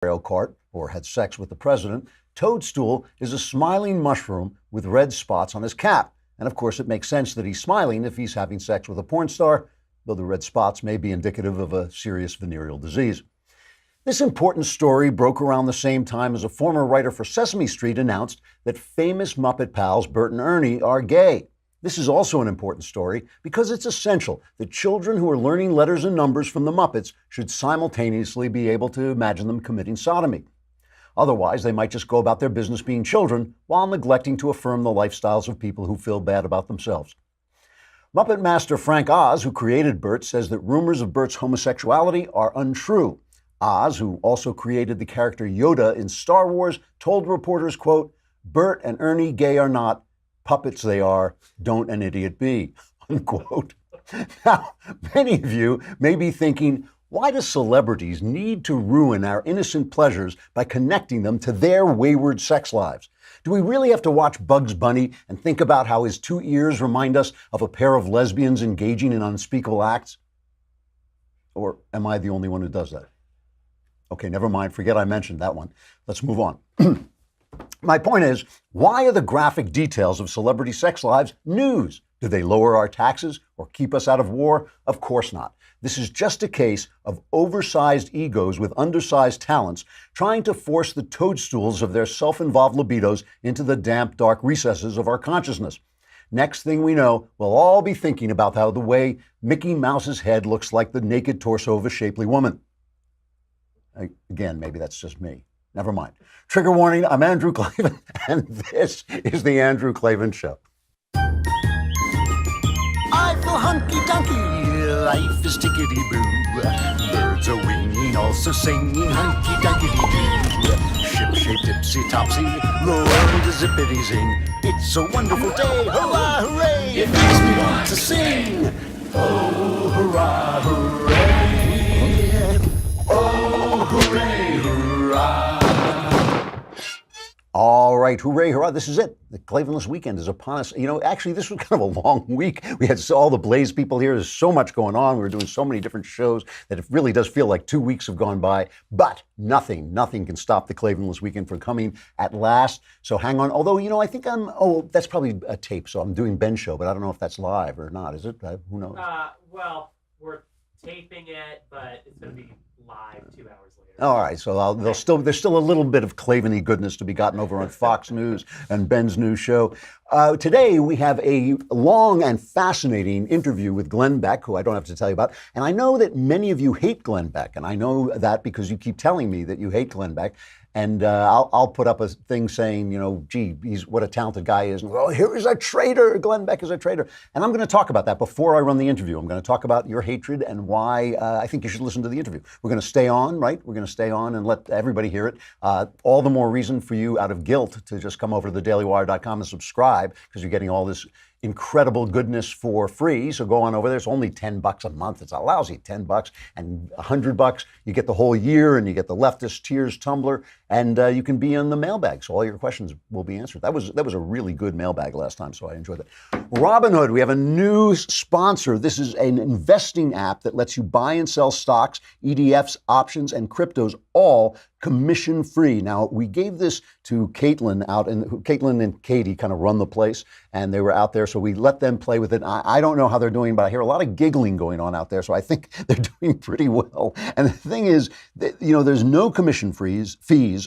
Kart or had sex with the president, Toadstool is a smiling mushroom with red spots on his cap. And of course, it makes sense that he's smiling if he's having sex with a porn star, though the red spots may be indicative of a serious venereal disease. This important story broke around the same time as a former writer for Sesame Street announced that famous Muppet pals Bert and Ernie are gay. This is also an important story because it's essential that children who are learning letters and numbers from the Muppets should simultaneously be able to imagine them committing sodomy. Otherwise, they might just go about their business being children while neglecting to affirm the lifestyles of people who feel bad about themselves. Muppet master Frank Oz, who created Bert, says that rumors of Bert's homosexuality are untrue. Oz, who also created the character Yoda in Star Wars, told reporters, quote, "Bert and Ernie gay or not, puppets they are, don't an idiot be," unquote. Now, many of you may be thinking, why do celebrities need to ruin our innocent pleasures by connecting them to their wayward sex lives? Do we really have to watch Bugs Bunny and think about how his 2 ears remind us of a pair of lesbians engaging in unspeakable acts? Or am I the only one who does that? Okay, never mind. Forget I mentioned that one. Let's move on. My point is, why are the graphic details of celebrity sex lives news? Do they lower our taxes or keep us out of war? Of course not. This is just a case of oversized egos with undersized talents trying to force the toadstools of their self-involved libidos into the damp, dark recesses of our consciousness. Next thing we know, we'll all be thinking about how the way Mickey Mouse's head looks like the naked torso of a shapely woman. Again, maybe that's just me. Never mind. Trigger warning, I'm Andrew Klavan, and this is The Andrew Klavan Show. I feel hunky-dunky, life is tickety-boo. Birds are winging, also singing hunky-dunky-doo. Ship-shaped, tipsy-topsy, the world is zippity-zing. It's a wonderful day, hurrah, hooray! It makes me want to sing. Oh, hurrah, hooray! Oh, hooray, hurrah! All right, hooray, hurrah, this is it. The Klavanless weekend is upon us. You know, actually, this was kind of a long week. We had all the Blaze people here. There's so much going on. We were doing so many different shows that it really does feel like 2 weeks have gone by. But nothing can stop the Klavanless weekend from coming at last. So hang on. Although, you know, I think that's probably a tape. So I'm doing Ben's show, but I don't know if that's live or not. Is it? Who knows? Well, we're taping it, but it's going to be live 2 hours later. All right, so there's still a little bit of Klavan-y goodness to be gotten over on Fox News and Ben's new show. Today we have a long and fascinating interview with Glenn Beck, who I don't have to tell you about. And I know that many of you hate Glenn Beck, and I know that because you keep telling me that you hate Glenn Beck. And I'll put up a thing saying, you know, gee, what a talented guy is. And, well, here is a traitor. Glenn Beck is a traitor. And I'm going to talk about that before I run the interview. I'm going to talk about your hatred and why I think you should listen to the interview. We're going to stay on, right? We're going to stay on and let everybody hear it. All the more reason for you, out of guilt, to just come over to thedailywire.com and subscribe, because you're getting all this incredible goodness for free. So go on over there. It's only $10 a month. It's a lousy $10, and $100 you get the whole year, and you get the Leftist Tears tumbler, and you can be in the mailbag. So all your questions will be answered. That was a really good mailbag last time, so I enjoyed that. Robinhood, we have a new sponsor. This is an investing app that lets you buy and sell stocks, ETFs, options, and cryptos, all commission free. Now, we gave this to Caitlin Caitlin and Katie kind of run the place, and they were out there, so we let them play with it. I don't know how they're doing, but I hear a lot of giggling going on out there, so I think they're doing pretty well. And the thing is, you know, there's no commission fees.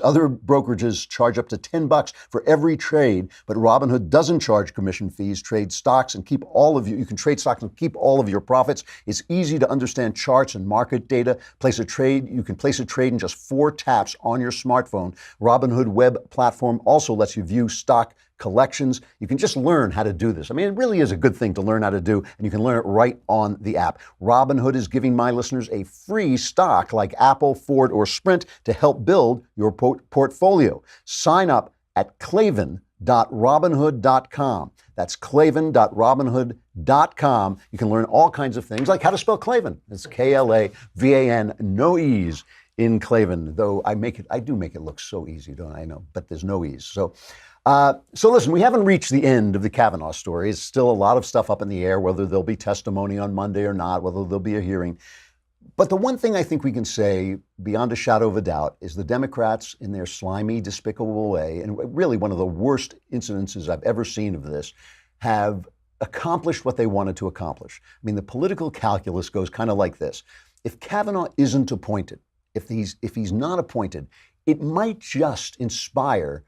Other brokerages charge up to $10 for every trade, but Robinhood doesn't charge commission fees. Trade stocks and keep all of you can trade stocks and keep all of your profits. It's easy to understand charts and market data. You can place a trade in just 4 taps on your smartphone. Robinhood web platform also lets you view stock collections. You can just learn how to do this. I mean, it really is a good thing to learn how to do, and you can learn it right on the app. Robinhood is giving my listeners a free stock like Apple, Ford, or Sprint to help build your portfolio. Sign up at klavan.robinhood.com. That's klavan.robinhood.com. You can learn all kinds of things, like how to spell Klavan. It's Klavan, no E's in Klavan, though I do make it look so easy, don't I? Know, but there's no E's. So listen, we haven't reached the end of the Kavanaugh story. It's still a lot of stuff up in the air, whether there'll be testimony on Monday or not, whether there'll be a hearing. But the one thing I think we can say beyond a shadow of a doubt is the Democrats, in their slimy, despicable way, and really one of the worst incidences I've ever seen of this, have accomplished what they wanted to accomplish. I mean, the political calculus goes kind of like this. If Kavanaugh isn't appointed, if he's not appointed, it might just inspire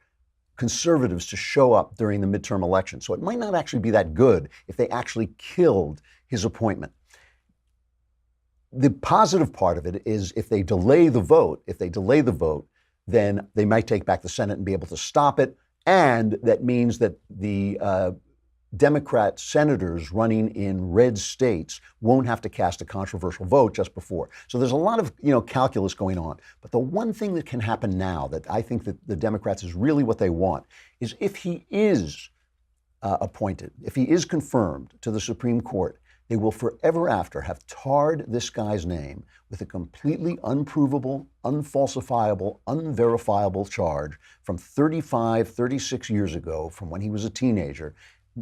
conservatives to show up during the midterm election. So it might not actually be that good if they actually killed his appointment. The positive part of it is if they delay the vote, then they might take back the Senate and be able to stop it. And that means that the Democrat senators running in red states won't have to cast a controversial vote just before. So there's a lot of calculus going on. But the one thing that can happen now that I think that the Democrats is really what they want is if he is appointed, if he is confirmed to the Supreme Court, they will forever after have tarred this guy's name with a completely unprovable, unfalsifiable, unverifiable charge from 35, 36 years ago, from when he was a teenager.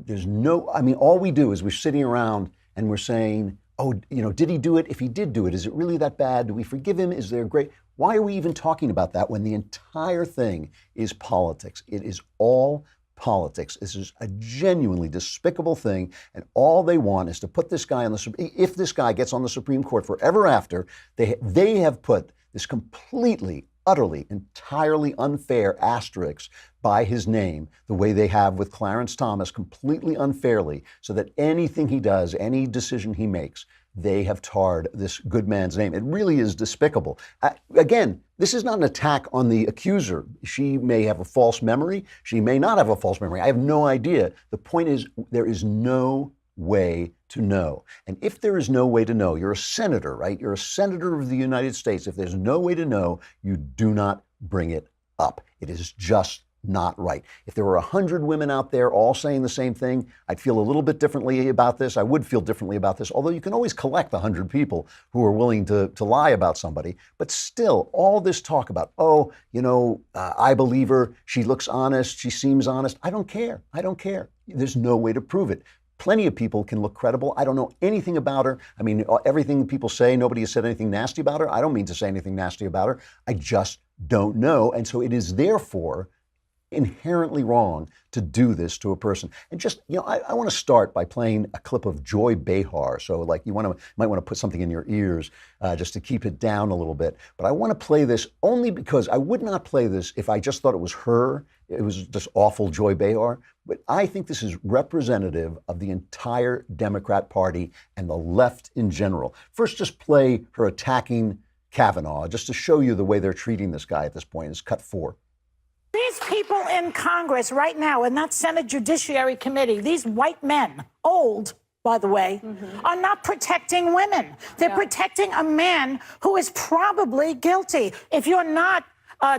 All we do is we're sitting around and we're saying, did he do it? If he did do it, is it really that bad? Do we forgive him? Is there great? Why are we even talking about that when the entire thing is politics? It is all politics. This is a genuinely despicable thing, and all they want is to put this guy on if this guy gets on the Supreme Court forever after, they have put this completely, utterly, entirely unfair asterisk by his name, the way they have with Clarence Thomas, completely unfairly, so that anything he does, any decision he makes, they have tarred this good man's name. It really is despicable. Again, this is not an attack on the accuser. She may have a false memory. She may not have a false memory. I have no idea. The point is, there is no way to know. And if there is no way to know, you're a senator, right? You're a senator of the United States. If there's no way to know, you do not bring it up. It is just not right. If there were 100 women out there all saying the same thing, I'd feel a little bit differently about this. I would feel differently about this, although you can always collect 100 people who are willing to lie about somebody. But still, all this talk about, I believe her, she looks honest, she seems honest. I don't care. There's no way to prove it. Plenty of people can look credible. I don't know anything about her. I mean, everything people say, nobody has said anything nasty about her. I don't mean to say anything nasty about her. I just don't know. And so it is therefore inherently wrong to do this to a person. And just, I want to start by playing a clip of Joy Behar. So like you might want to put something in your ears just to keep it down a little bit. But I want to play this only because I would not play this if I just thought it was her. It was just awful Joy Behar. But I think this is representative of the entire Democrat Party and the left in general. First, just play her attacking Kavanaugh, just to show you the way they're treating this guy at this point. It's cut 4. These people in Congress right now, in that Senate Judiciary Committee, these white men, old, by the way, are not protecting women. They're protecting a man who is probably guilty. If you're not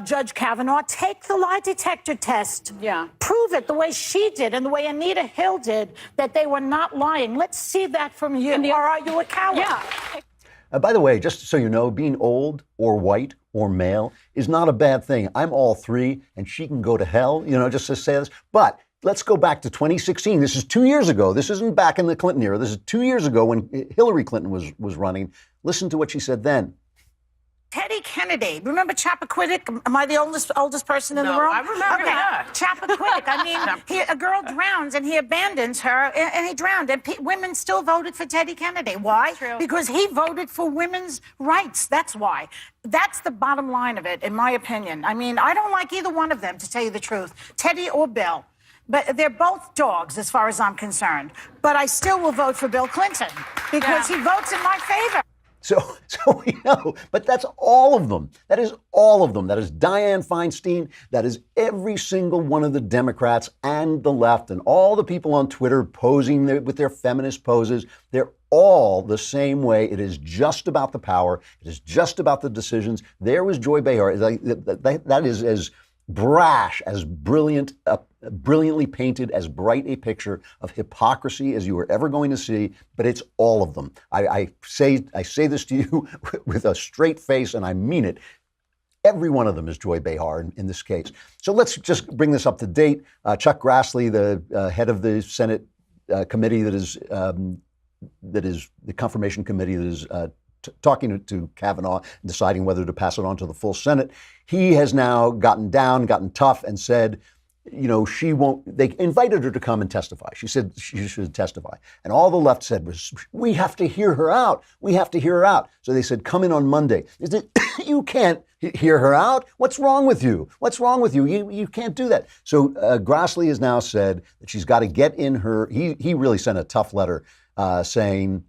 Judge Kavanaugh, take the lie detector test. Yeah. Prove it the way she did and the way Anita Hill did, that they were not lying. Let's see that from you. Or are you a coward? Yeah. By the way, just so you know, being old or white or male is not a bad thing. I'm all three, and she can go to hell, just to say this. But let's go back to 2016. This is 2 years ago. This isn't back in the Clinton era. This is 2 years ago when Hillary Clinton was running. Listen to what she said then. Teddy Kennedy. Remember Chappaquiddick? Am I the oldest person in the room? I remember that. Chappaquiddick. I mean, a girl drowns and he abandons her and he drowned. And women still voted for Teddy Kennedy. Why? True. Because he voted for women's rights. That's why. That's the bottom line of it, in my opinion. I mean, I don't like either one of them, to tell you the truth, Teddy or Bill. But they're both dogs as far as I'm concerned. But I still will vote for Bill Clinton because he votes in my favor. So we know, but that's all of them. That is all of them. That is Dianne Feinstein. That is every single one of the Democrats and the left and all the people on Twitter posing with their feminist poses. They're all the same way. It is just about the power. It is just about the decisions. There was Joy Behar. That is as brash, as brilliant, brilliantly painted, as bright a picture of hypocrisy as you were ever going to see, but it's all of them. I say this to you with a straight face, and I mean it. Every one of them is Joy Behar in this case. So let's just bring this up to date. Chuck Grassley, the head of the Senate committee that is the confirmation committee that is talking to Kavanaugh and deciding whether to pass it on to the full Senate. He has now gotten tough and said, she won't, they invited her to come and testify. She said she should testify. And all the left said was, we have to hear her out. We have to hear her out. So they said, come in on Monday. They said, you can't hear her out. What's wrong with you? What's wrong with you? You can't do that. So Grassley has now said that she's got to get in her, he really sent a tough letter saying,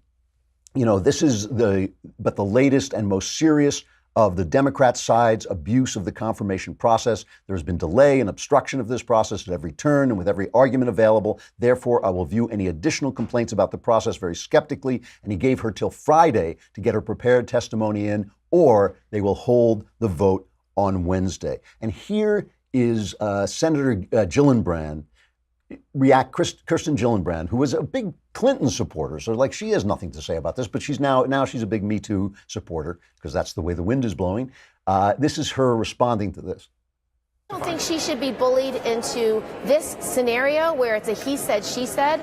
this is the latest and most serious of the Democrat side's abuse of the confirmation process. There's been delay and obstruction of this process at every turn and with every argument available. Therefore, I will view any additional complaints about the process very skeptically. And he gave her till Friday to get her prepared testimony in, or they will hold the vote on Wednesday. And here is Senator Gillibrand, Kirsten Gillibrand, who was a big Clinton supporter. So she has nothing to say about this, but she's now she's a big Me Too supporter because that's the way the wind is blowing. This is her responding to this. I don't think she should be bullied into this scenario where it's a he said, she said,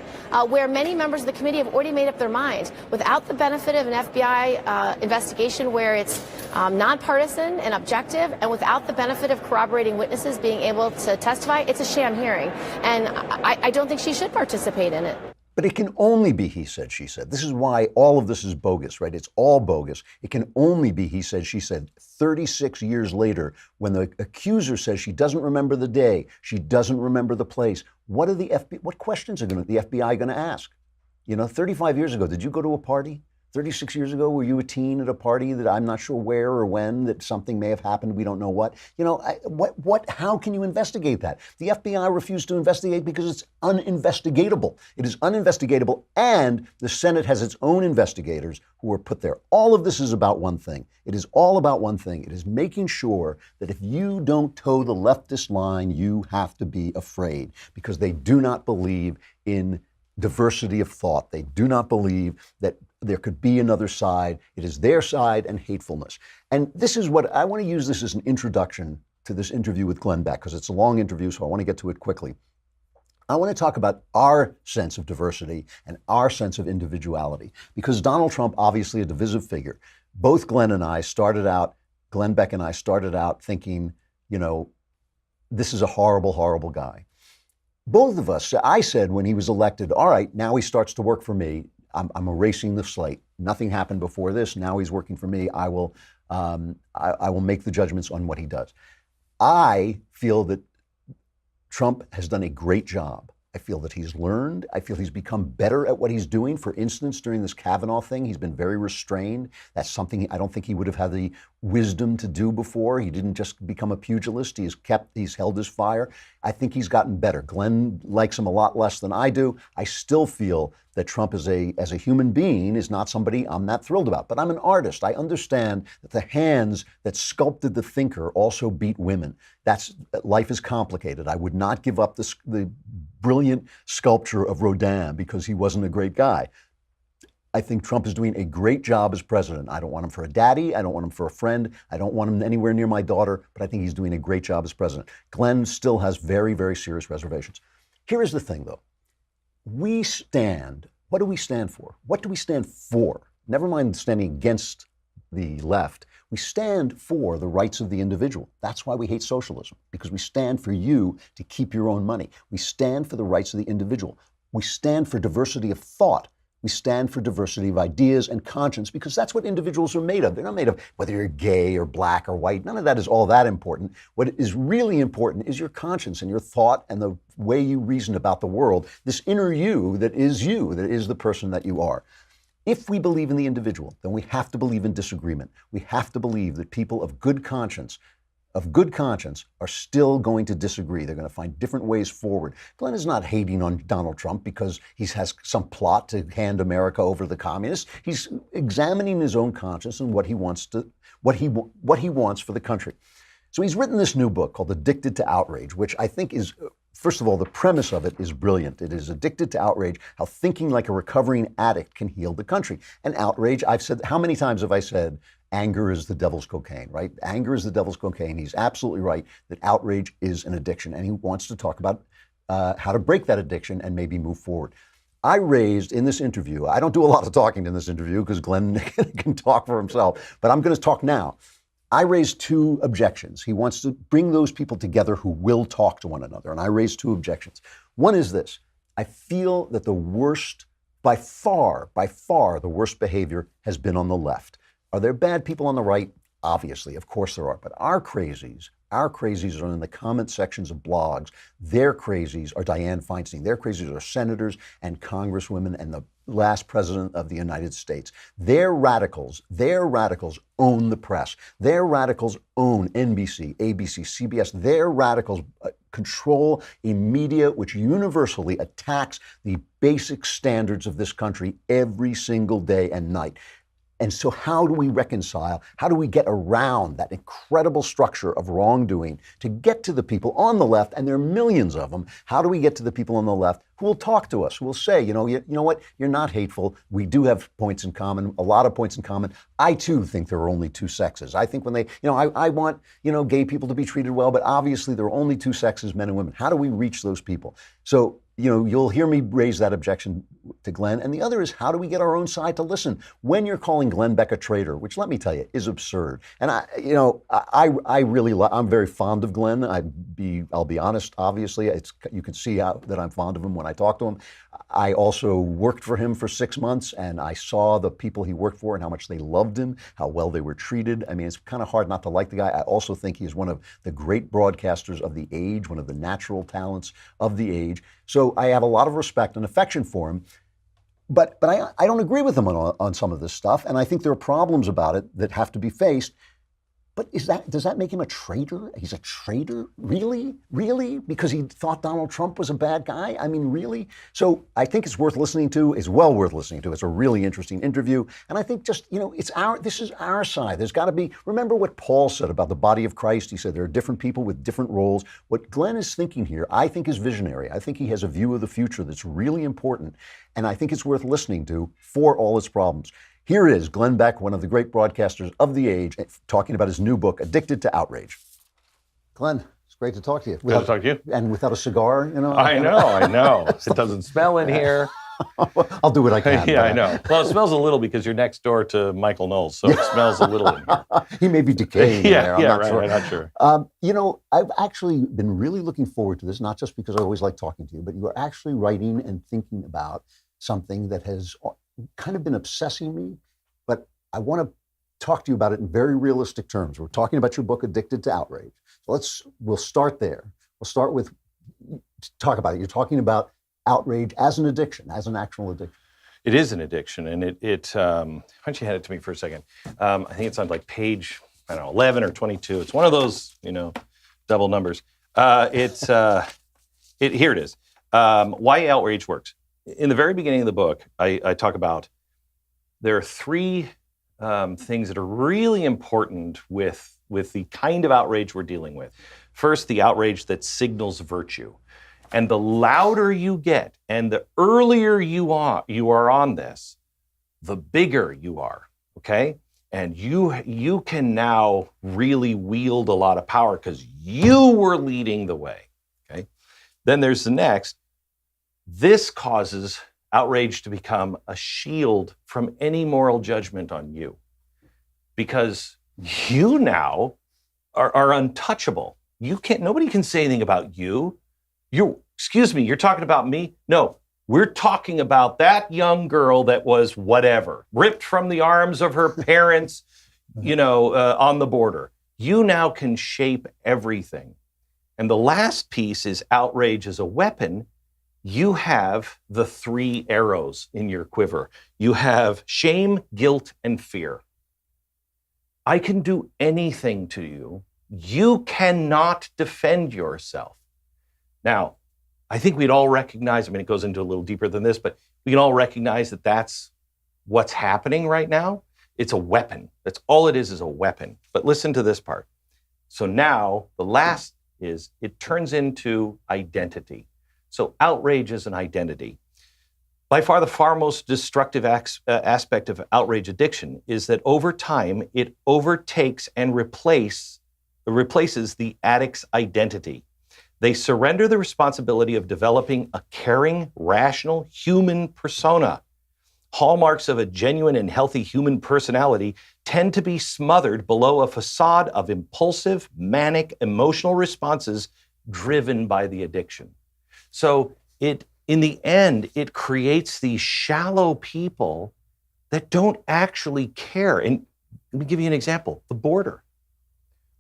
where many members of the committee have already made up their mind. Without the benefit of an FBI investigation where it's nonpartisan and objective, and without the benefit of corroborating witnesses being able to testify, it's a sham hearing. And I don't think she should participate in it. But it can only be he said, she said. This is why all of this is bogus, right? It's all bogus. It can only be he said, she said. 36 years later, when the accuser says she doesn't remember the day, she doesn't remember the place, what questions are the FBI going to ask? 35 years ago, did you go to a party? 36 years ago, were you a teen at a party that I'm not sure where or when, that something may have happened, we don't know what? How can you investigate that? The FBI refused to investigate because it's uninvestigatable. It is uninvestigatable, and the Senate has its own investigators who are put there. All of this is about one thing. It is all about one thing. It is making sure that if you don't toe the leftist line, you have to be afraid, because they do not believe in diversity of thought. They do not believe that there could be another side. It is their side and hatefulness. And this is what I want to use this as an introduction to this interview with Glenn Beck, because it's a long interview, so I want to get to it quickly. I want to talk about our sense of diversity and our sense of individuality, because Donald Trump, obviously a divisive figure. Both Glenn Beck and I started out thinking, this is a horrible, horrible guy. Both of us, I said when he was elected, all right, now he starts to work for me. I'm erasing the slate. Nothing happened before this. Now he's working for me. I will make the judgments on what he does. I feel that Trump has done a great job. I feel that he's learned. I feel he's become better at what he's doing. For instance, during this Kavanaugh thing, he's been very restrained. That's something I don't think he would have had the wisdom to do before. He didn't just become a pugilist. He's held his fire. I think he's gotten better. Glenn likes him a lot less than I do. I still feel that Trump as a human being is not somebody I'm that thrilled about. But I'm an artist. I understand that the hands that sculpted the thinker also beat women. Life is complicated. I would not give up the brilliant sculpture of Rodin because he wasn't a great guy. I think Trump is doing a great job as president. I don't want him for a daddy. I don't want him for a friend. I don't want him anywhere near my daughter, but I think he's doing a great job as president. Glenn still has very, very serious reservations. Here is the thing, though. What do we stand for? What do we stand for? Never mind standing against the left. We stand for the rights of the individual. That's why we hate socialism, because we stand for you to keep your own money. We stand for the rights of the individual. We stand for diversity of thought. We stand for diversity of ideas and conscience, because that's what individuals are made of. They're not made of whether you're gay or black or white. None of that is all that important. What is really important is your conscience and your thought and the way you reason about the world, this inner you, that is the person that you are. If we believe in the individual, then we have to believe in disagreement. We have to believe that people of good conscience are still going to disagree. They're going to find different ways forward. Glenn is not hating on Donald Trump because he has some plot to hand America over to the communists. He's examining his own conscience and what he wants for the country. So he's written this new book called Addicted to Outrage, which I think is, first of all, the premise of it is brilliant. It is Addicted to Outrage, how thinking like a recovering addict can heal the country. And outrage, I've said, how many times have I said, anger is the devil's cocaine, right? Anger is the devil's cocaine. He's absolutely right that outrage is an addiction, and he wants to talk about how to break that addiction and maybe move forward. I raised in this interview, I don't do a lot of talking in this interview because Glenn can talk for himself, but I'm going to talk now. I raised 2 objections. He wants to bring those people together who will talk to one another, and I raised 2 objections. One is this. I feel that the worst, by far, the worst behavior has been on the left. Are there bad people on the right? Obviously, of course there are, but our crazies are in the comment sections of blogs. Their crazies are Dianne Feinstein. Their crazies are senators and congresswomen and the last president of the United States. Their radicals own the press. Their radicals own NBC, ABC, CBS. Their radicals control a media which universally attacks the basic standards of this country every single day and night. And so how do we reconcile, how do we get around that incredible structure of wrongdoing to get to the people on the left, and there are millions of them, how do we get to the people on the left who will talk to us, who will say, you know what, you're not hateful, we do have points in common, a lot of points in common. I too think there are only 2 sexes. I think when they, I want, gay people to be treated well, but obviously there are only 2 sexes, men and women. How do we reach those people? So, you'll hear me raise that objection to Glenn. And the other is, how do we get our own side to listen? When you're calling Glenn Beck a traitor, which, let me tell you, is absurd. And I'm very fond of Glenn. I'll be honest, obviously. You can see that I'm fond of him when I talk to him. I also worked for him for 6 months, and I saw the people he worked for and how much they loved him, how well they were treated. I mean, it's kind of hard not to like the guy. I also think he is one of the great broadcasters of the age, one of the natural talents of the age. So I have a lot of respect and affection for him, but I don't agree with him on some of this stuff, and I think there are problems about it that have to be faced. But does that make him a traitor? He's a traitor? Really? Really? Because he thought Donald Trump was a bad guy? I mean, really? So I think it's worth listening to. It's well worth listening to. It's a really interesting interview. And I think just, this is our side. There's got to be, remember what Paul said about the body of Christ? He said there are different people with different roles. What Glenn is thinking here, I think, is visionary. I think he has a view of the future that's really important. And I think it's worth listening to for all its problems. Here is Glenn Beck, one of the great broadcasters of the age, talking about his new book, Addicted to Outrage. Glenn, it's great to talk to you. Good to talk to you. And without a cigar, I know. It doesn't smell in here. I'll do what I can. Yeah, I know. Well, it smells a little because you're next door to Michael Knowles, so it smells a little in here. He may be decaying there. I'm not sure. I'm not sure. I've actually been really looking forward to this, not just because I always like talking to you, but you are actually writing and thinking about something that has kind of been obsessing me, but I want to talk to you about it in very realistic terms. We're talking about your book, Addicted to Outrage. So we'll start there. We'll start with, talk about it. You're talking about outrage as an addiction, as an actual addiction. It is an addiction, and why don't you hand it to me for a second? I think it's on like page, 11 or 22. It's one of those, double numbers. Here it is. Why outrage works. In the very beginning of the book, I talk about there are 3 things that are really important with the kind of outrage we're dealing with. First, the outrage that signals virtue. And the louder you get and the earlier you are on this, the bigger you are, okay? And you can now really wield a lot of power because you were leading the way, okay? Then there's the next. This causes outrage to become a shield from any moral judgment on you, because you now are untouchable. Nobody can say anything about you. Excuse me, you're talking about me? No, we're talking about that young girl that was whatever, ripped from the arms of her parents, on the border. You now can shape everything. And the last piece is outrage as a weapon. You have the 3 arrows in your quiver. You have shame, guilt, and fear. I can do anything to you. You cannot defend yourself. Now, I think we'd all recognize, it goes into a little deeper than this, but we can all recognize that that's what's happening right now. It's a weapon. That's all it is a weapon. But listen to this part. So now, the last is, it turns into identity. So outrage is an identity. By far, the most destructive aspect of outrage addiction is that over time, it overtakes and replaces the addict's identity. They surrender the responsibility of developing a caring, rational human persona. Hallmarks of a genuine and healthy human personality tend to be smothered below a facade of impulsive, manic, emotional responses driven by the addiction. So in the end, it creates these shallow people that don't actually care. And let me give you an example, the border.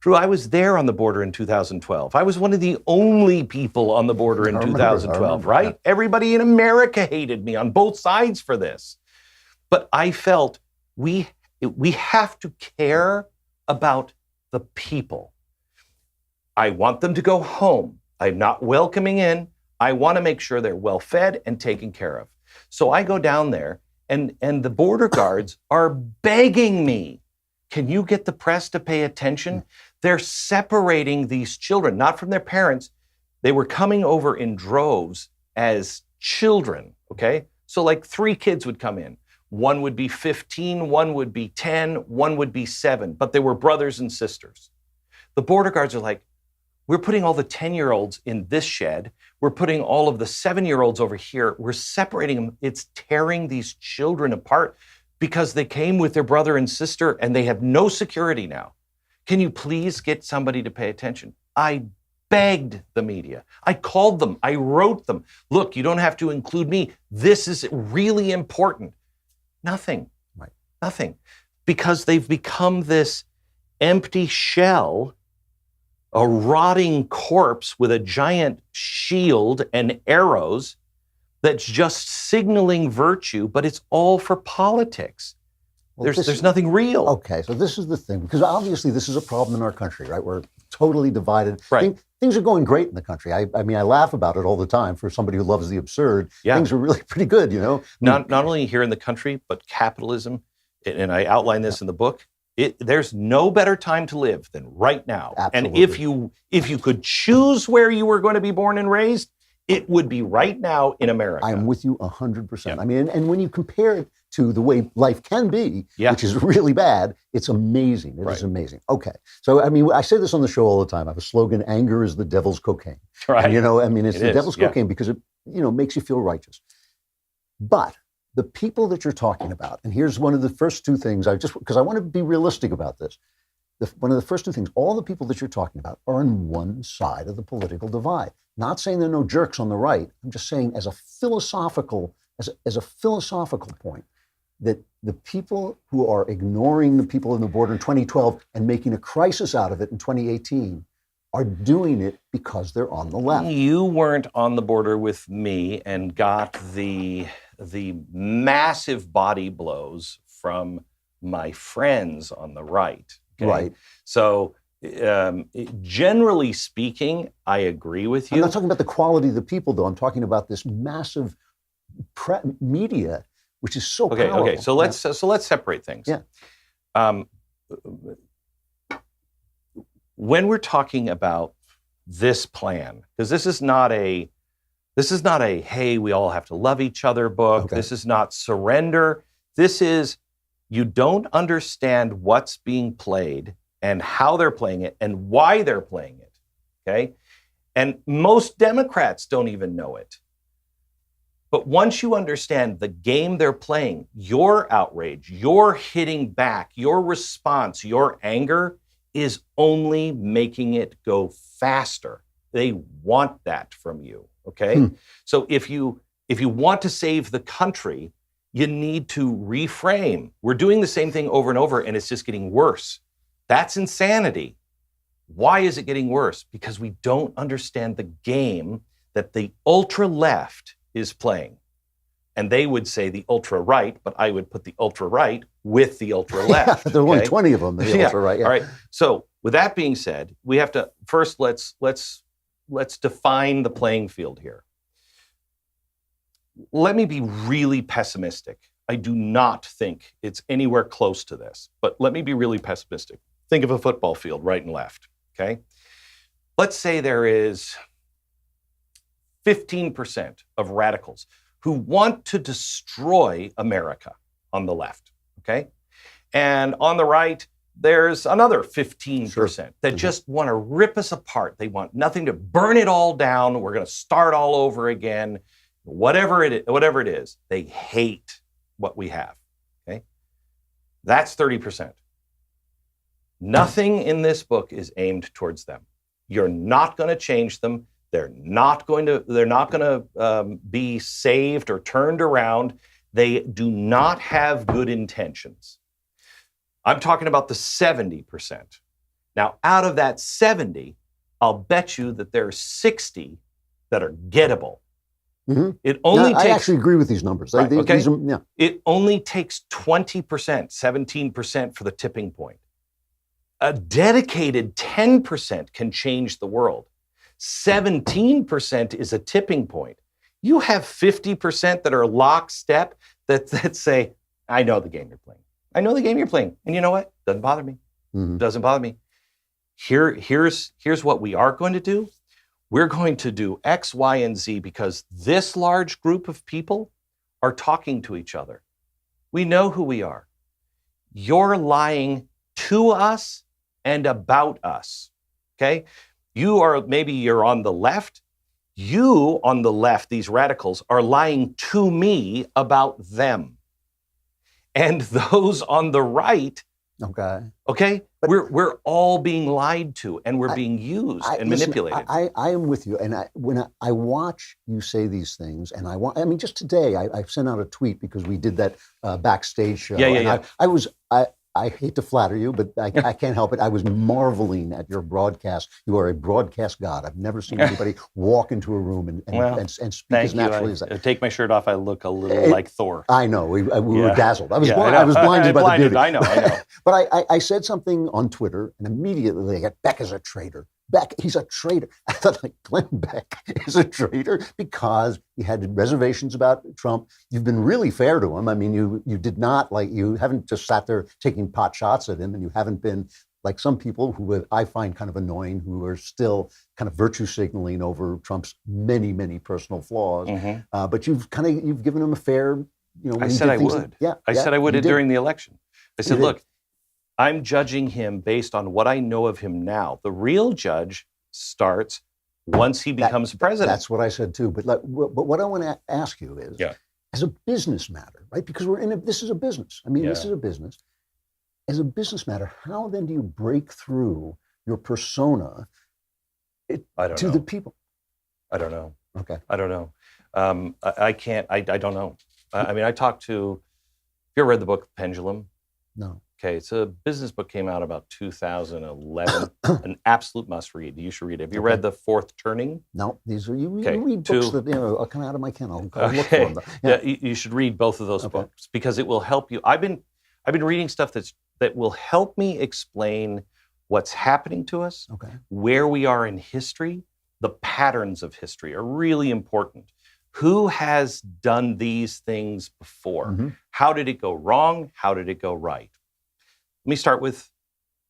Drew, I was there on the border in 2012. I was one of the only people on the border in 2012, right? Yeah. Everybody in America hated me on both sides for this. But I felt we have to care about the people. I want them to go home. I'm not welcoming in. I want to make sure they're well fed and taken care of. So I go down there and the border guards are begging me, can you get the press to pay attention? They're separating these children, not from their parents. They were coming over in droves as children, okay? So like 3 kids would come in. One would be 15, one would be 10, one would be 7, but they were brothers and sisters. The border guards are like, we're putting all the 10-year-olds in this shed. We're putting all of the 7-year-olds over here. We're separating them. It's tearing these children apart because they came with their brother and sister and they have no security now. Can you please get somebody to pay attention? I begged the media. I called them. I wrote them. Look, you don't have to include me. This is really important. Nothing. Right. Nothing. Because they've become this empty shell, a rotting corpse with a giant shield and arrows that's just signaling virtue, but it's all for politics. Well, there's nothing real. Okay, so this is the thing, because obviously this is a problem in our country, right? We're totally divided. Right. Things are going great in the country. I mean, I laugh about it all the time. For somebody who loves the absurd, yeah. Things are really pretty good, you know? Not only here in the country, but capitalism, and I outline this in the book, there's no better time to live than right now. Absolutely. And if you could choose where you were going to be born and raised, it would be right now in America. I'm with you 100%. Yeah. I mean, and when you compare it to the way life can be, yeah. which is really bad, it's amazing. It is amazing. Okay. So, I mean, I say this on the show all the time. I have a slogan, anger is the devil's cocaine. Right. And, you know, I mean, it's the devil's yeah. cocaine because it, you know, makes you feel righteous. But the people that you're talking about, and here's one of the first 2 things, because I want to be realistic about this. One of the first 2 things, all the people that you're talking about are on one side of the political divide. Not saying there are no jerks on the right. I'm just saying as a philosophical point, that the people who are ignoring the people in the border in 2012 and making a crisis out of it in 2018 are doing it because they're on the left. You weren't on the border with me and got the massive body blows from my friends on the right. Okay? Right. So generally speaking, I agree with you. I'm not talking about the quality of the people, though. I'm talking about this massive media, which is so powerful. Okay. So let's separate things. Yeah. When we're talking about this plan, because this is not a hey, we all have to love each other book. Okay. This is not surrender. This is, you don't understand what's being played and how they're playing it and why they're playing it. Okay? And most Democrats don't even know it. But once you understand the game they're playing, your outrage, your hitting back, your response, your anger is only making it go faster. They want that from you, okay? So if you want to save the country, you need to reframe. We're doing the same thing over and over, and it's just getting worse. That's insanity. Why is it getting worse? Because we don't understand the game that the ultra left is playing. And they would say the ultra right, but I would put the ultra right with the ultra left. There are only 20 of them, the ultra right. Yeah. All right. So with that being said, we have to first let's define the playing field here. Let me be really pessimistic. I do not think it's anywhere close to this, but let me be really pessimistic. Think of a football field, right and left, okay? Let's say there is 15% of radicals who want to destroy America on the left, okay? And on the right, There's another 15% that just want to rip us apart. They want nothing to burn it all down. We're going to start all over again. Whatever it is, they hate what we have. Okay, that's 30%. Nothing in this book is aimed towards them. You're not going to change them. They're not going to be saved or turned around. They do not have good intentions. I'm talking about the 70%. Now, out of that 70, I'll bet you that there are 60 that are gettable. Mm-hmm. I actually agree with these numbers. Right, okay? Yeah. It only takes 20%, 17% for the tipping point. A dedicated 10% can change the world. 17% is a tipping point. You have 50% that are lockstep that say, I know the game you're playing. I know the game you're playing. And you know what? Doesn't bother me. Mm-hmm. Doesn't bother me. Here's what we are going to do. We're going to do X, Y, and Z because this large group of people are talking to each other. We know who we are. You're lying to us and about us, okay? Maybe you're on the left. You on the left, these radicals, are lying to me about them. And those on the right, okay, we're all being lied to, and we're being used and manipulated. I am with you, and when I watch you say these things, and just today I sent out a tweet because we did that backstage show. Yeah. I hate to flatter you, but I can't help it. I was marveling at your broadcast. You are a broadcast god. I've never seen anybody walk into a room and speak as naturally as that. I take my shirt off, I look a little like Thor. I know. We were dazzled. I was blinded by the beauty. I know. But I said something on Twitter, and immediately they got, Beck is a traitor. Beck, he's a traitor. I thought, like, Glenn Beck is a traitor because he had reservations about Trump. You've been really fair to him. I mean, you did not, you haven't just sat there taking pot shots at him, and you haven't been like some people who I find kind of annoying, who are still kind of virtue signaling over Trump's many, many personal flaws. Mm-hmm. But you've given him a fair, I said I would. I said I would during the election. I said, look, I'm judging him based on what I know of him now. The real judge starts once he becomes president. That's what I said too. But what I want to ask you is, as a business matter, right? Because this is a business. I mean, this is a business. As a business matter, how then do you break through your persona to the people? I don't know. Okay. I don't know. I can't. I don't know. I mean, I talked to. Have you ever read the book Pendulum? No. Okay, it's a business book, came out about 2011. An absolute must read. You should read it. Have you read The Fourth Turning? No, these are you read books that come out of my kennel. I'll look for them. Yeah, you should read both of those books because it will help you. I've been reading stuff that will help me explain what's happening to us, where we are in history. The patterns of history are really important. Who has done these things before? Mm-hmm. How did it go wrong? How did it go right? Let me start with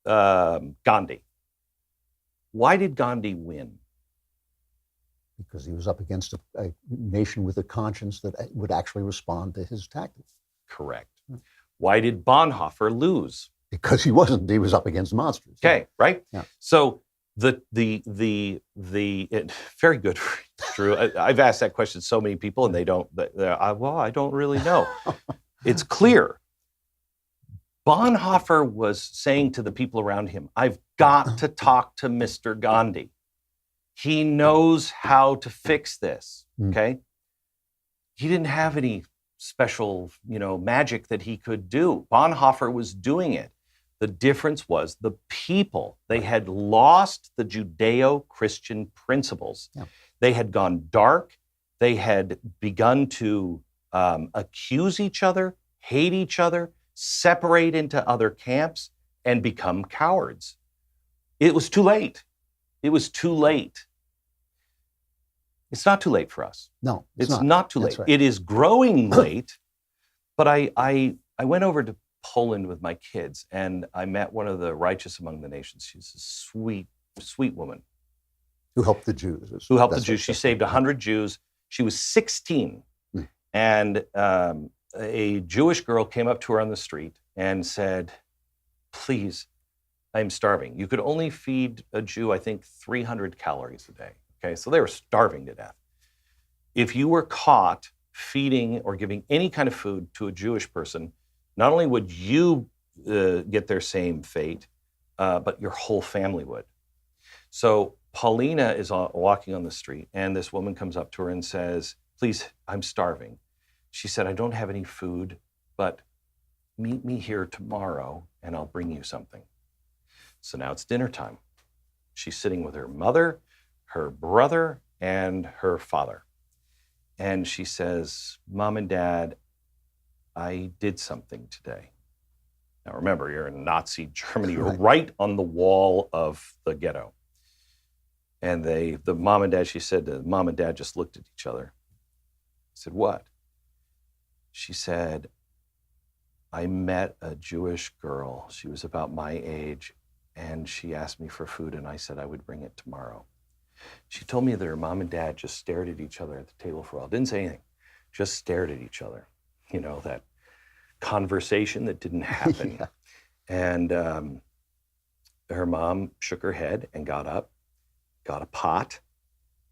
Gandhi. Why did Gandhi win? Because he was up against a nation with a conscience that would actually respond to his tactics. Correct. Why did Bonhoeffer lose? Because he wasn't. He was up against monsters. Okay, right? Yeah. So the very good, Drew. I've asked that question to so many people, and they don't. I don't really know. It's clear. Bonhoeffer was saying to the people around him, I've got to talk to Mr. Gandhi. He knows how to fix this, okay? He didn't have any special, magic that he could do. Bonhoeffer was doing it. The difference was the people. They had lost the Judeo-Christian principles. Yeah. They had gone dark. They had begun to accuse each other, hate each other, separate into other camps, and become cowards. It was too late. It was too late. It's not too late for us. No, it's not too late. Right. It is growing late, but I went over to Poland with my kids, and I met one of the righteous among the nations. She's a sweet, sweet woman. Who helped the Jews. She saved 100 Jews. She was 16, and a Jewish girl came up to her on the street and said, please I'm starving. You could only feed a Jew, I think, 300 calories a day. Okay, so they were starving to death. If you were caught feeding or giving any kind of food to a Jewish person, not only would you get their same fate, but your whole family would. So Paulina is walking on the street, and this woman comes up to her and says, "Please, I'm starving." She said, "I don't have any food, but meet me here tomorrow and I'll bring you something." So now it's dinner time. She's sitting with her mother, her brother, and her father. And she says, "Mom and Dad, I did something today." Now remember, you're in Nazi Germany. You're right on the wall of the ghetto. And the mom and dad, she said, the mom and dad just looked at each other. I said, "What?" She said, "I met a Jewish girl. She was about my age, and she asked me for food, and I said I would bring it tomorrow." She told me that her mom and dad just stared at each other at the table for a while. Didn't say anything, just stared at each other. You know, that conversation that didn't happen. Yeah. And her mom shook her head and got up, got a pot,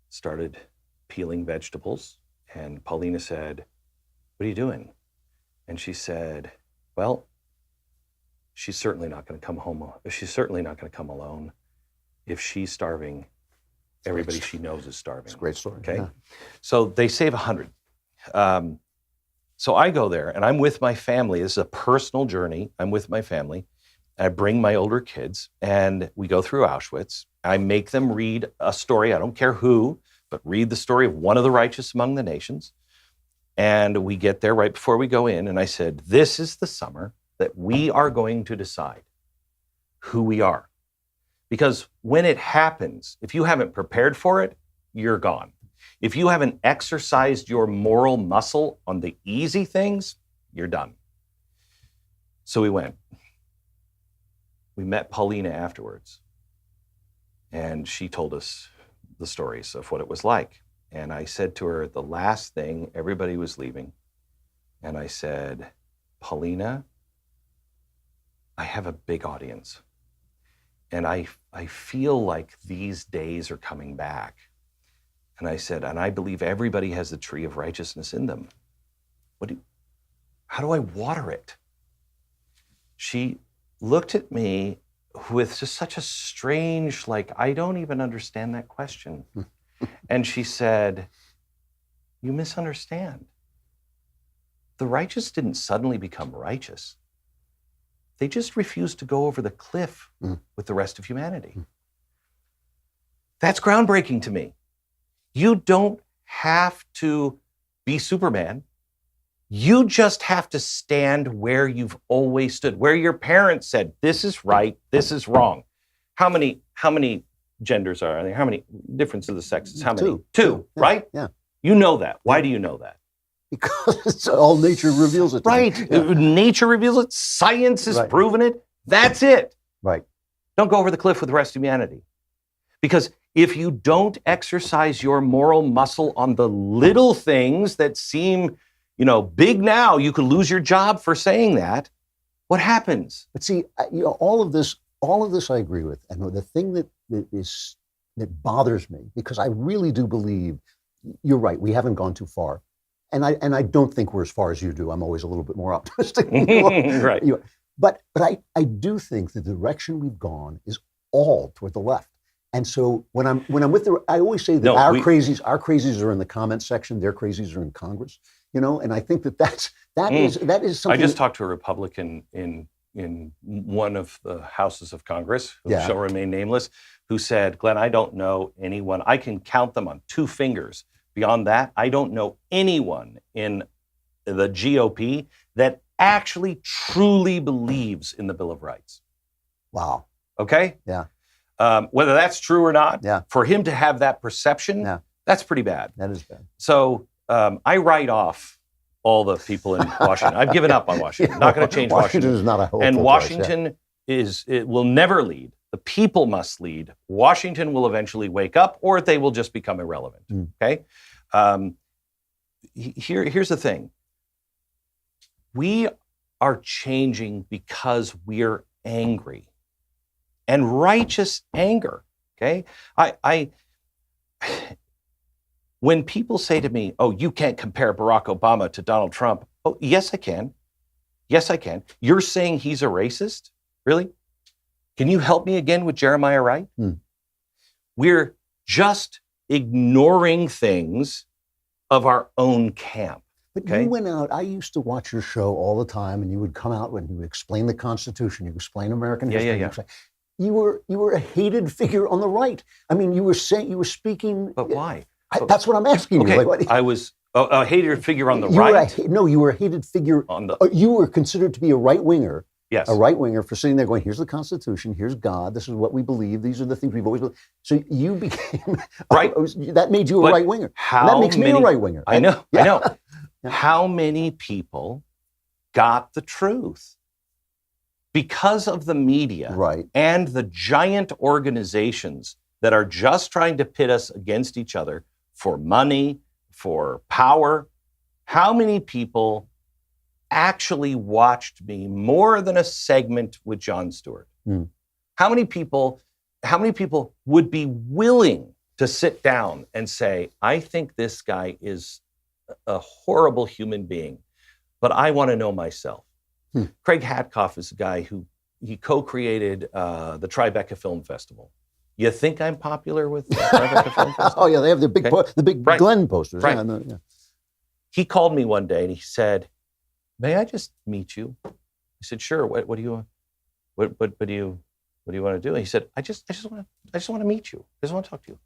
started peeling vegetables. And Paulina said, "What are you doing?" And she said, "Well, she's certainly not going to come home. She's certainly not going to come alone. If she's starving, everybody she knows is starving." It's a great story. Okay. Yeah. So they save 100. So I go there and I'm with my family. This is a personal journey. I'm with my family. I bring my older kids and we go through Auschwitz. I make them read a story. I don't care who, but read the story of one of the righteous among the nations. And we get there right before we go in. And I said, "This is the summer that we are going to decide who we are." Because when it happens, if you haven't prepared for it, you're gone. If you haven't exercised your moral muscle on the easy things, you're done. So we went. We met Paulina afterwards. And she told us the stories of what it was like. And I said to her, the last thing, everybody was leaving. And I said, "Paulina, I have a big audience. And I feel like these days are coming back." And I said, "And I believe everybody has the tree of righteousness in them. How do I water it?" She looked at me with just such a strange, like, I don't even understand that question. And she said, "You misunderstand. The righteous didn't suddenly become righteous. They just refused to go over the cliff with the rest of humanity." That's groundbreaking to me. You don't have to be Superman. You just have to stand where you've always stood, where your parents said, "This is right, this is wrong." How many genders are there? How many difference of the sexes? How many? Two, Yeah, right? Yeah. You know that. Why do you know that? Because it's all nature reveals it. To Right. me. Yeah. Nature reveals it. Science has Right. proven it. That's it. Right. Don't go over the cliff with the rest of humanity. Because if you don't exercise your moral muscle on the little things that seem, big now, you could lose your job for saying that. What happens? But see, all of this I agree with. And the thing that bothers me, because I really do believe you're right, we haven't gone too far. And I don't think we're as far as you do. I'm always a little bit more optimistic than you are. Right. But I do think the direction we've gone is all toward the left. And so when I'm with I always say that our crazies are in the comments section, their crazies are in Congress. And I think that is something. I just talked to a Republican in one of the houses of Congress, who shall remain nameless, who said, "Glenn, I don't know anyone. I can count them on two fingers. Beyond that, I don't know anyone in the GOP that actually truly believes in the Bill of Rights." Wow. Okay? Yeah. Whether that's true or not, Yeah. for him to have that perception, that's pretty bad. That is bad. So I write off all the people in Washington. I've given up on Washington. Not going to change Washington. Is not a hopeful And place, Washington it will never lead. The people must lead. Washington will eventually wake up, or they will just become irrelevant. Okay? Here's the thing. We are changing because we're angry. and righteous anger. Okay, when people say to me, "Oh, you can't compare Barack Obama to Donald Trump," oh, yes, I can. Yes, I can. You're saying he's a racist? Really? Can you help me again with Jeremiah Wright? We're just ignoring things of our own camp. But Okay. you went out, I used to watch your show all the time, and you would come out when you would explain the Constitution, you explain American history. You were a hated figure on the right. I mean, you were speaking. But why? That's what I'm asking Okay, you. Like, I was a hated figure on the you were right. you were a hated figure. You were considered to be a right winger. Yes. A right winger for sitting there going, here's the Constitution, here's God, this is what we believe, these are the things we've always believed. So you became, Right. That made you a right winger. And that makes me a right winger. I know. Yeah. How many people got the truth? Because of the media and the giant organizations that are just trying to pit us against each other for money, for power, how many people actually watched me more than a segment with Jon Stewart? How many people would be willing to sit down and say, I think this guy is a horrible human being, but I want to know myself? Craig Hatkoff is a guy who he co-created the Tribeca Film Festival. You think I'm popular with the Tribeca Film Festival? Oh yeah, they have the big Glenn posters. Right. Yeah. He called me one day and he said, "May I just meet you?" I said, "Sure. What do you want to do?" And he said, "I just want to meet you. I just want to talk to you."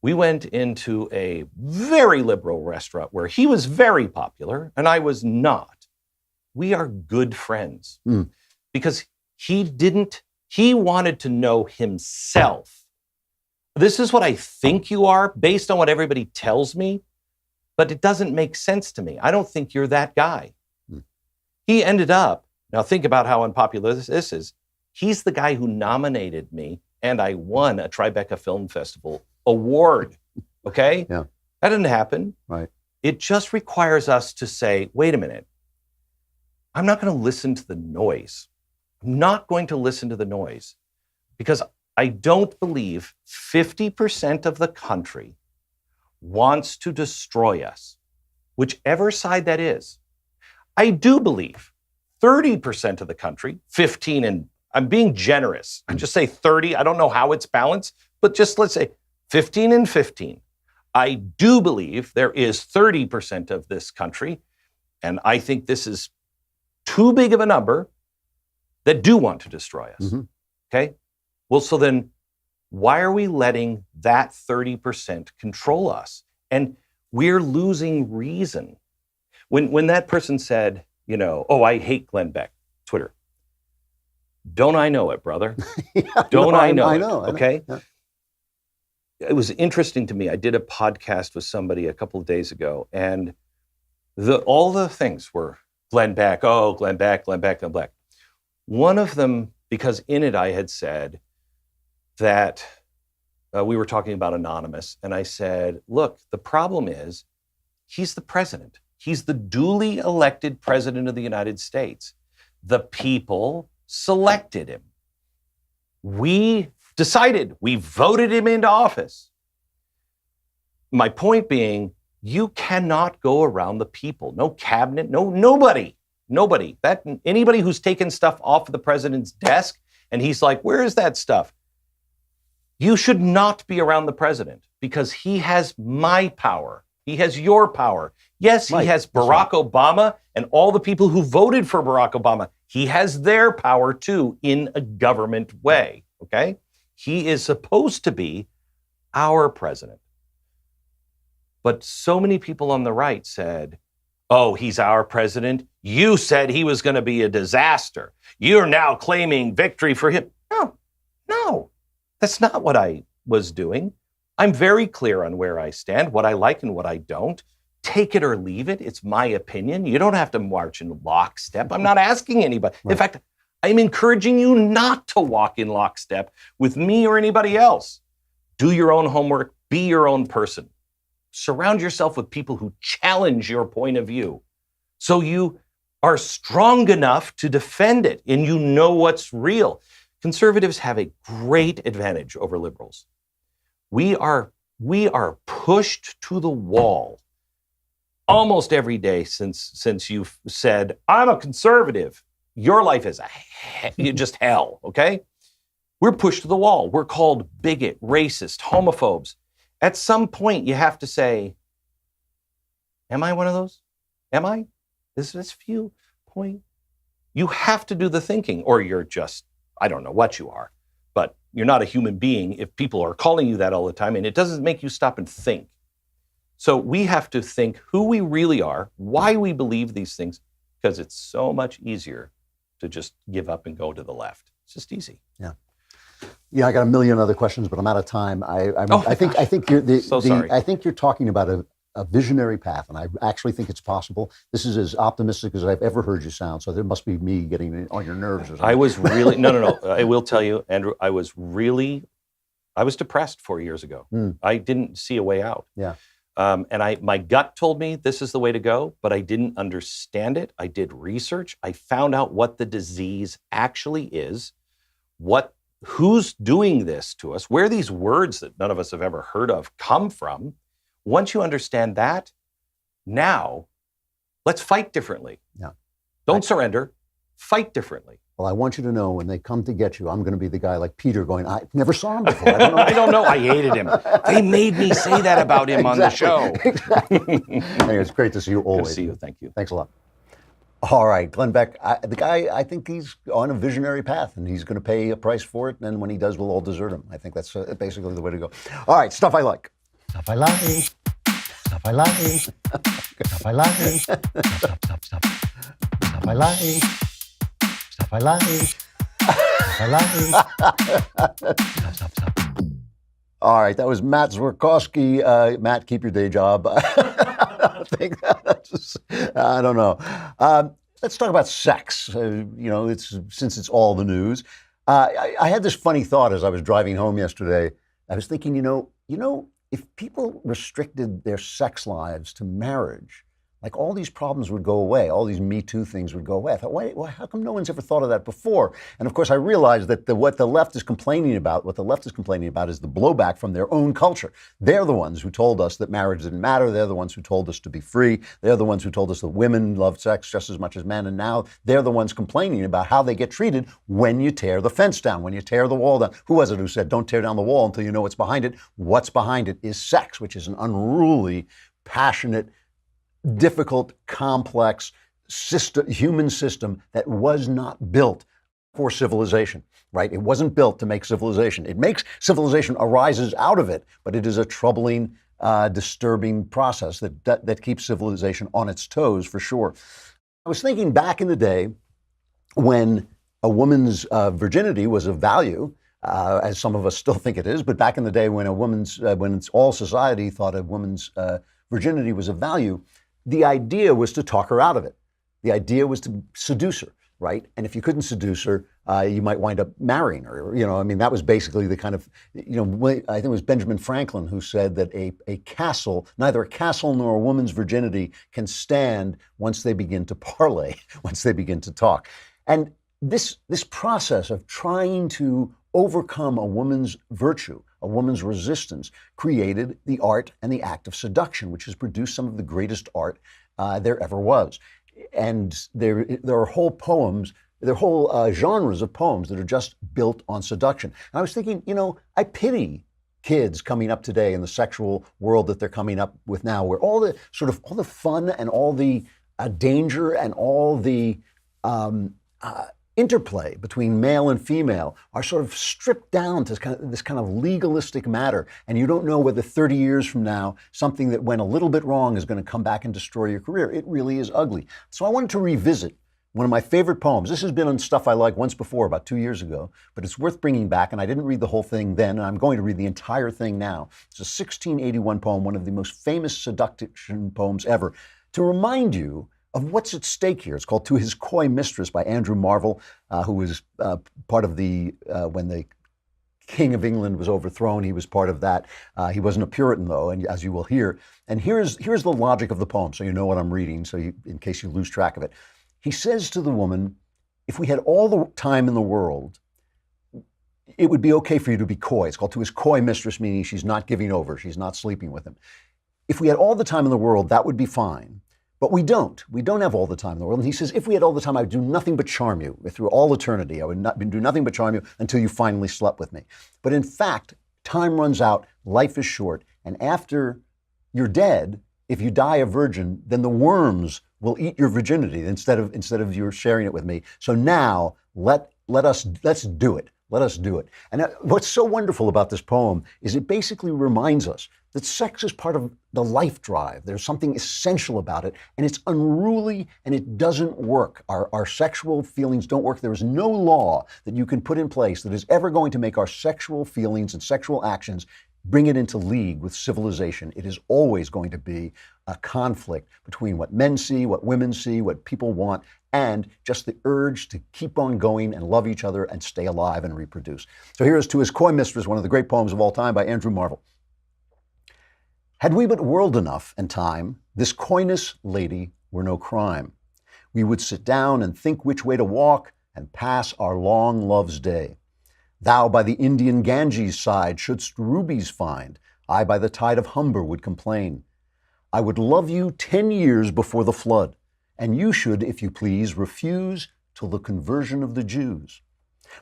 We went into a very liberal restaurant where he was very popular and I was not. We are good friends because he wanted to know himself. This is what I think you are based on what everybody tells me, but it doesn't make sense to me. I don't think you're that guy. He ended up, now think about how unpopular this is. He's the guy who nominated me and I won a Tribeca Film Festival award. Okay? Yeah. That didn't happen. Right. It just requires us to say, wait a minute. I'm not going to listen to the noise. I'm not going to listen to the noise because I don't believe 50% of the country wants to destroy us, whichever side that is. I do believe 30% of the country, 15, and I'm being generous. I just say 30. I don't know how it's balanced, but just let's say 15 and 15. I do believe there is 30% of this country, and I think this is too big of a number, that do want to destroy us. Okay? Well, so then why are we letting that 30% control us? And we're losing reason. When that person said, oh, I hate Glenn Beck, Twitter. Don't I know it, brother? Don't I know it? Okay? Yeah. It was interesting to me. I did a podcast with somebody a couple of days ago, and all the things were Glenn Beck, Glenn Beck, Glenn Beck, Glenn Beck. One of them, because in it I had said that we were talking about Anonymous, and I said, look, the problem is he's the president. He's the duly elected president of the United States. The people selected him. We decided, we voted him into office. My point being, you cannot go around the people. No cabinet, nobody. Anybody who's taken stuff off of the president's desk and he's like, where is that stuff? You should not be around the president because he has my power. He has your power. Yes, he has Barack Obama and all the people who voted for Barack Obama. He has their power too in a government way, okay? He is supposed to be our president. But so many people on the right said, oh, he's our president. You said he was going to be a disaster. You're now claiming victory for him. No, that's not what I was doing. I'm very clear on where I stand, what I like and what I don't. Take it or leave it. It's my opinion. You don't have to march in lockstep. I'm not asking anybody. Right. In fact, I'm encouraging you not to walk in lockstep with me or anybody else. Do your own homework. Be your own person. Surround yourself with people who challenge your point of view so you are strong enough to defend it and you know what's real. Conservatives have a great advantage over liberals. We are pushed to the wall almost every day since you've said, I'm a conservative. Your life is just hell, okay? We're pushed to the wall. We're called bigot, racist, homophobes. At some point, you have to say, am I one of those? Am I? Is this viewpoint? You have to do the thinking, or you're just, I don't know what you are, but you're not a human being if people are calling you that all the time, and it doesn't make you stop and think. So we have to think who we really are, why we believe these things, because it's so much easier to just give up and go to the left. It's just easy. Yeah. Yeah, I got a million other questions, but I'm out of time. I think you're sorry. I think you're talking about a visionary path, and I actually think it's possible. This is as optimistic as I've ever heard you sound, so there must be me getting on your nerves or something. I was really, no. I will tell you, Andrew, I was depressed 4 years ago. I didn't see a way out. Yeah. And my gut told me this is the way to go, but I didn't understand it. I did research. I found out what the disease actually is, who's doing this to us, where these words that none of us have ever heard of come from. Once you understand that, now let's fight differently. Yeah. Don't surrender. Fight differently. Well, I want you to know when they come to get you, I'm going to be the guy like Peter going, I never saw him before. I don't know. I hated him. They made me say that about him on the show. Exactly. Anyway, it's great to see you always. Good to see you. Thank you. Thanks a lot. All right, Glenn Beck, the guy, I think he's on a visionary path, and he's going to pay a price for it, and when he does, we'll all desert him. I think that's basically the way to go. All right, stuff I like. Stuff I like. Stuff I like. Stuff I like. Stuff I like. Stuff I like. Stuff I like. Stuff. All right, that was Matt Zwerkowski. Matt, keep your day job. I don't know. Let's talk about sex. Since it's all the news. I had this funny thought as I was driving home yesterday. I was thinking, if people restricted their sex lives to marriage, like all these problems would go away, all these Me Too things would go away. I thought, why, how come no one's ever thought of that before? And of course, I realized that what the left is complaining about is the blowback from their own culture. They're the ones who told us that marriage didn't matter. They're the ones who told us to be free. They're the ones who told us that women love sex just as much as men. And now they're the ones complaining about how they get treated when you tear the fence down, when you tear the wall down. Who was it who said, don't tear down the wall until you know what's behind it? What's behind it is sex, which is an unruly, passionate, difficult, complex human system that was not built for civilization, right? It wasn't built to make civilization. It makes civilization, arises out of it, but it is a troubling, disturbing process that keeps civilization on its toes for sure. I was thinking back in the day when a woman's virginity was of value, as some of us still think it is, but back in the day when when all society thought a woman's virginity was of value, the idea was to talk her out of it. The idea was to seduce her, right? And if you couldn't seduce her, you might wind up marrying her. That was basically the kind of, I think it was Benjamin Franklin who said that a castle, neither a castle nor a woman's virginity can stand once they begin to parlay, once they begin to talk. And this process of trying to overcome a woman's virtue, a woman's resistance, created the art and the act of seduction, which has produced some of the greatest art there ever was. And there are whole poems, there are whole genres of poems that are just built on seduction. And I was thinking, I pity kids coming up today in the sexual world that they're coming up with now, where all the fun and all the danger and all the interplay between male and female are sort of stripped down to this kind of legalistic matter. And you don't know whether 30 years from now, something that went a little bit wrong is going to come back and destroy your career. It really is ugly. So I wanted to revisit one of my favorite poems. This has been on Stuff I Like once before, about 2 years ago, but it's worth bringing back. And I didn't read the whole thing then, and I'm going to read the entire thing now. It's a 1681 poem, one of the most famous seduction poems ever, to remind you of what's at stake here. It's called To His Coy Mistress by Andrew Marvell, who was part of when the King of England was overthrown, he was part of that. He wasn't a Puritan, though, and as you will hear. And here's the logic of the poem, so you know what I'm reading, in case you lose track of it. He says to the woman, if we had all the time in the world, it would be okay for you to be coy. It's called to his coy mistress, meaning she's not giving over. She's not sleeping with him. If we had all the time in the world, that would be fine. But we don't. We don't have all the time in the world. And he says, if we had all the time, I would do nothing but charm you through all eternity. I would do nothing but charm you until you finally slept with me. But in fact, time runs out, life is short, and after you're dead, if you die a virgin, then the worms will eat your virginity instead of you sharing it with me. So now let's do it. Let us do it. And what's so wonderful about this poem is it basically reminds us that sex is part of the life drive. There's something essential about it, and it's unruly, and it doesn't work. Our sexual feelings don't work. There is no law that you can put in place that is ever going to make our sexual feelings and sexual actions bring it into league with civilization. It is always going to be a conflict between what men see, what women see, what people want, and just the urge to keep on going and love each other and stay alive and reproduce. So here is To His Coy Mistress, one of the great poems of all time by Andrew Marvell. Had we but world enough and time, this coyness, lady, were no crime. We would sit down and think which way to walk and pass our long love's day. Thou by the Indian Ganges side shouldst rubies find, I by the tide of Humber would complain. I would love you 10 years before the flood, and you should, if you please, refuse till the conversion of the Jews.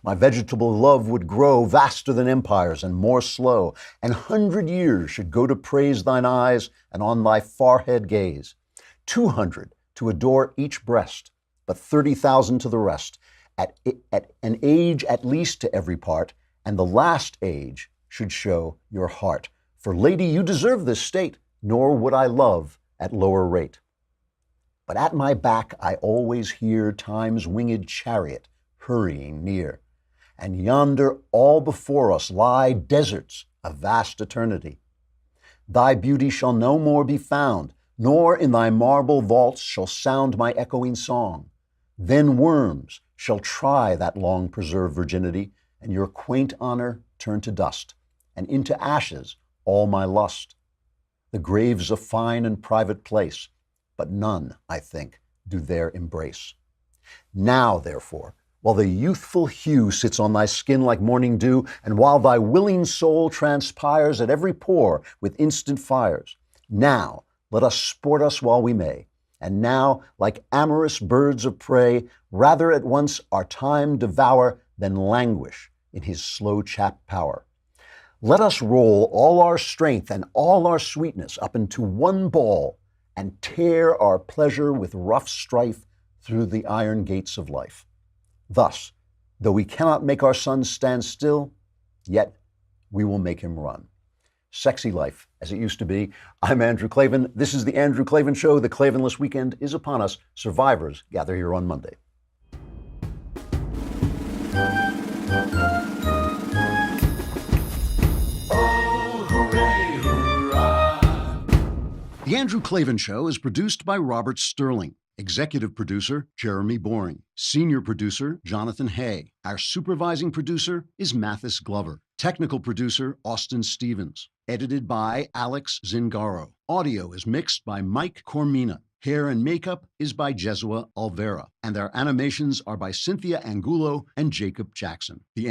My vegetable love would grow vaster than empires and more slow, and 100 years should go to praise thine eyes and on thy forehead gaze. 200 to adore each breast, but 30,000 to the rest, at an age at least to every part, and the last age should show your heart. For lady, you deserve this state, nor would I love at lower rate. But at my back I always hear time's winged chariot hurrying near, and yonder all before us lie deserts of vast eternity. Thy beauty shall no more be found, nor in thy marble vaults shall sound my echoing song. Then worms shall try that long-preserved virginity, and your quaint honor turn to dust, and into ashes all my lust. The grave's a fine and private place, but none, I think, do there embrace. Now, therefore, while the youthful hue sits on thy skin like morning dew, and while thy willing soul transpires at every pore with instant fires, now let us sport us while we may, and now, like amorous birds of prey, rather at once our time devour than languish in his slow chapt power. Let us roll all our strength and all our sweetness up into one ball, and tear our pleasure with rough strife through the iron gates of life. Thus, though we cannot make our sun stand still, yet we will make him run. Sexy life, as it used to be. I'm Andrew Klavan. This is The Andrew Klavan Show. The Klavanless weekend is upon us. Survivors gather here on Monday. The Andrew Klavan Show is produced by Robert Sterling. Executive producer, Jeremy Boring. Senior producer, Jonathan Hay. Our supervising producer is Mathis Glover. Technical producer, Austin Stevens. Edited by Alex Zingaro. Audio is mixed by Mike Cormina. Hair and makeup is by Jesua Alvera. And our animations are by Cynthia Angulo and Jacob Jackson. The